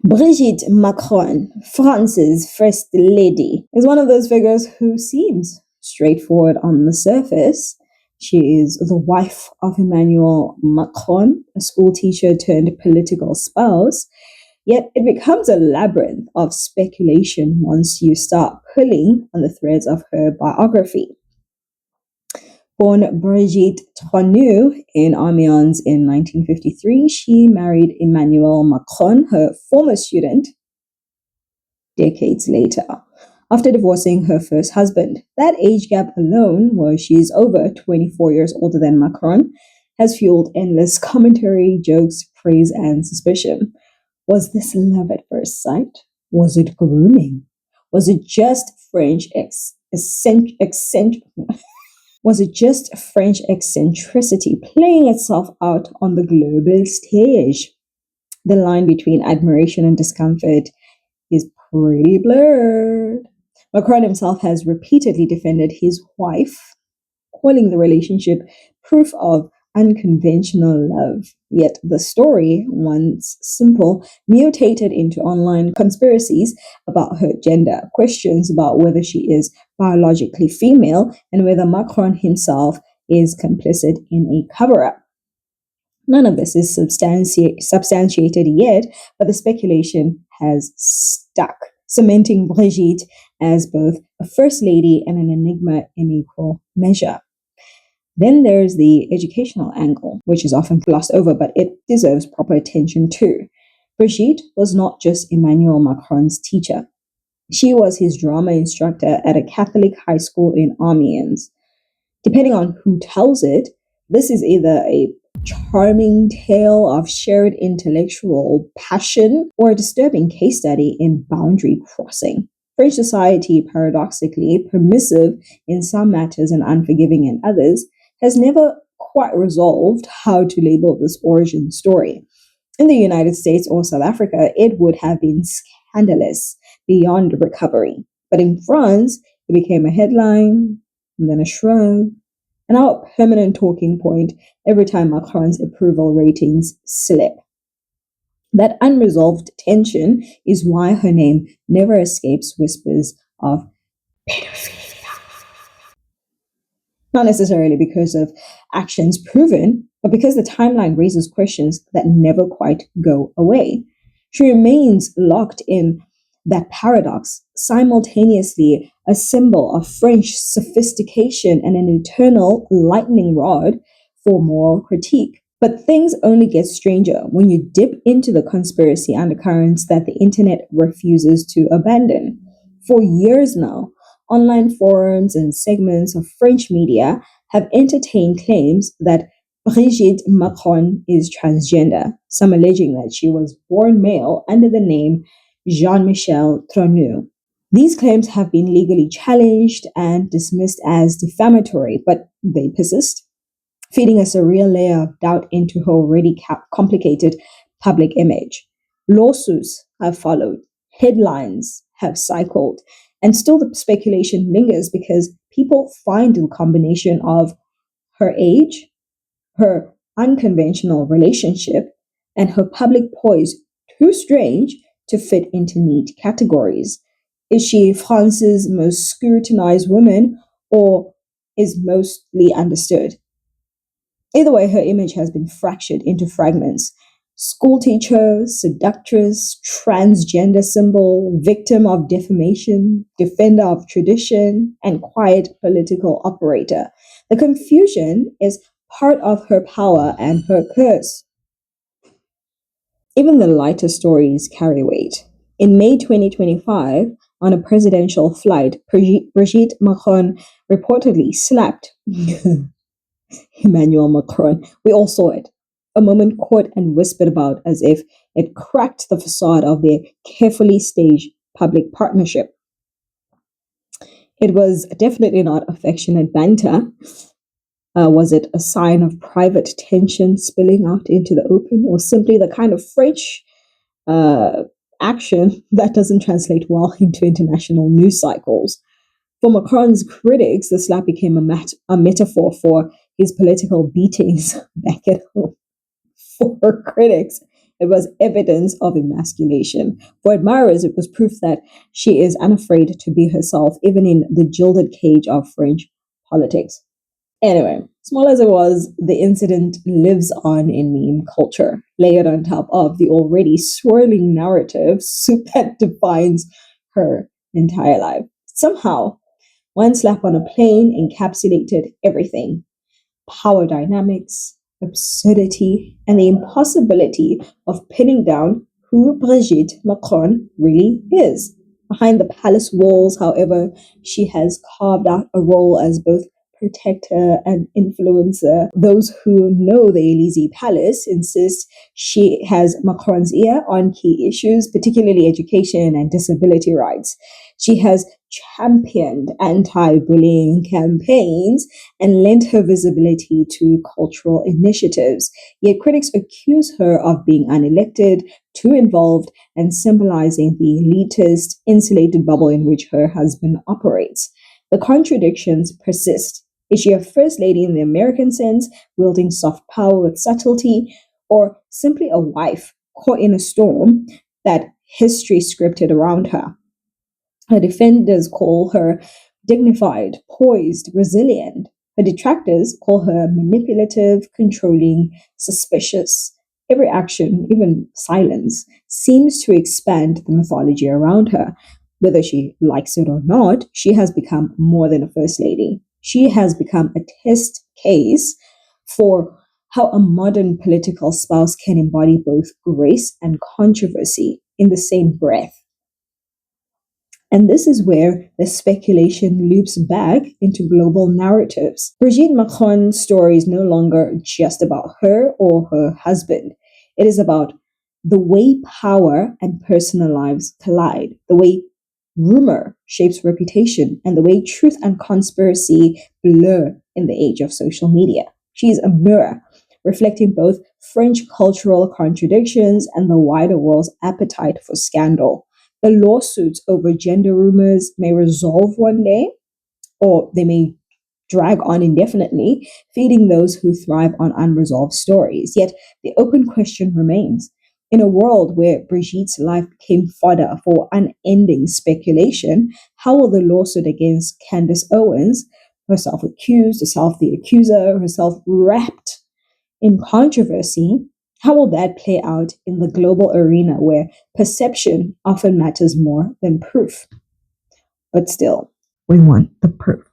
Brigitte Macron, France's first lady, is one of those figures who seems straightforward on the surface. She is the wife of Emmanuel Macron, a school teacher turned political spouse. Yet it becomes a labyrinth of speculation once you start pulling on the threads of her biography. Born Brigitte Trogneux in Amiens in 1953, she married Emmanuel Macron, her former student, decades later, after divorcing her first husband. That age gap alone, where she's over 24 years older than Macron, has fueled endless commentary, jokes, praise, and suspicion. Was this love at first sight? Was it grooming? Was it just was it just French eccentricity playing itself out on the global stage? The line between admiration and discomfort is pretty blurred. Macron himself has repeatedly defended his wife, calling the relationship proof of unconventional love. Yet the story, once simple, mutated into online conspiracies about her gender, questions about whether she is biologically female, and whether Macron himself is complicit in a cover up. None of this is substantiated yet, but the speculation has stuck, cementing Brigitte as both a first lady and an enigma in equal measure. Then there's the educational angle, which is often glossed over, but it deserves proper attention too. Brigitte was not just Emmanuel Macron's teacher. She was his drama instructor at a Catholic high school in Amiens. Depending on who tells it, this is either a charming tale of shared intellectual passion or a disturbing case study in boundary crossing. French society, paradoxically permissive in some matters and unforgiving in others, has never quite resolved how to label this origin story. In the United States or South Africa, it would have been scandalous beyond recovery. But in France, it became a headline, and then a shrug, and now a permanent talking point every time Macron's approval ratings slip. That unresolved tension is why her name never escapes whispers of pedophilia. Not necessarily because of actions proven, but because the timeline raises questions that never quite go away. She remains locked in that paradox, simultaneously a symbol of French sophistication and an eternal lightning rod for moral critique. But things only get stranger when you dip into the conspiracy undercurrents that the internet refuses to abandon. For years now, online forums and segments of French media have entertained claims that Brigitte Macron is transgender, some alleging that she was born male under the name Jean-Michel Trogneux. These claims have been legally challenged and dismissed as defamatory, but they persist, feeding us a real layer of doubt into her already complicated public image. Lawsuits have followed, headlines have cycled, and still the speculation lingers because people find the combination of her age, her unconventional relationship, and her public poise too strange to fit into neat categories. Is she France's most scrutinized woman or is mostly understood? Either way, her image has been fractured into fragments. Schoolteacher, seductress, transgender symbol, victim of defamation, defender of tradition, and quiet political operator. The confusion is part of her power and her curse. Even the lighter stories carry weight. In May 2025, on a presidential flight, Brigitte Macron reportedly slapped Emmanuel Macron. We all saw it. A moment caught and whispered about as if it cracked the facade of their carefully staged public partnership. It was definitely not affectionate banter. Was it a sign of private tension spilling out into the open, or simply the kind of French action that doesn't translate well into international news cycles? For Macron's critics, the slap became a metaphor for his political beatings back at home. For her critics, It was evidence of emasculation. For admirers, it was proof that she is unafraid to be herself, even in the gilded cage of French politics. Anyway, small as it was, the incident lives on in meme culture, layered on top of the already swirling narrative soup that defines her entire life. Somehow, one slap on a plane encapsulated everything: power dynamics, absurdity, and the impossibility of pinning down who Brigitte Macron really is. Behind the palace walls, however, she has carved out a role as both protector and influencer. Those who know the Elysee Palace insist she has Macron's ear on key issues, particularly education and disability rights. She has championed anti bullying campaigns and lent her visibility to cultural initiatives. Yet critics accuse her of being unelected, too involved, and symbolizing the elitist, insulated bubble in which her husband operates. The contradictions persist. Is she a first lady in the American sense, wielding soft power with subtlety, or simply a wife caught in a storm that history scripted around her? Her defenders call her dignified, poised, resilient. Her detractors call her manipulative, controlling, suspicious. Every action, even silence, seems to expand the mythology around her. Whether she likes it or not, she has become more than a first lady. She has become a test case for how a modern political spouse can embody both grace and controversy in the same breath. And this is where the speculation loops back into global narratives. Brigitte Macron's story is no longer just about her or her husband. It is about the way power and personal lives collide, the way rumor shapes reputation, and the way truth and conspiracy blur in the age of social media. She is a mirror, reflecting both French cultural contradictions and the wider world's appetite for scandal. The lawsuits over gender rumors may resolve one day, or they may drag on indefinitely, feeding those who thrive on unresolved stories. Yet the open question remains. In a world where Brigitte's life became fodder for unending speculation, how will the lawsuit against Candace Owens, herself accused, herself the accuser, herself wrapped in controversy, how will that play out in the global arena where perception often matters more than proof? But still, we want the proof.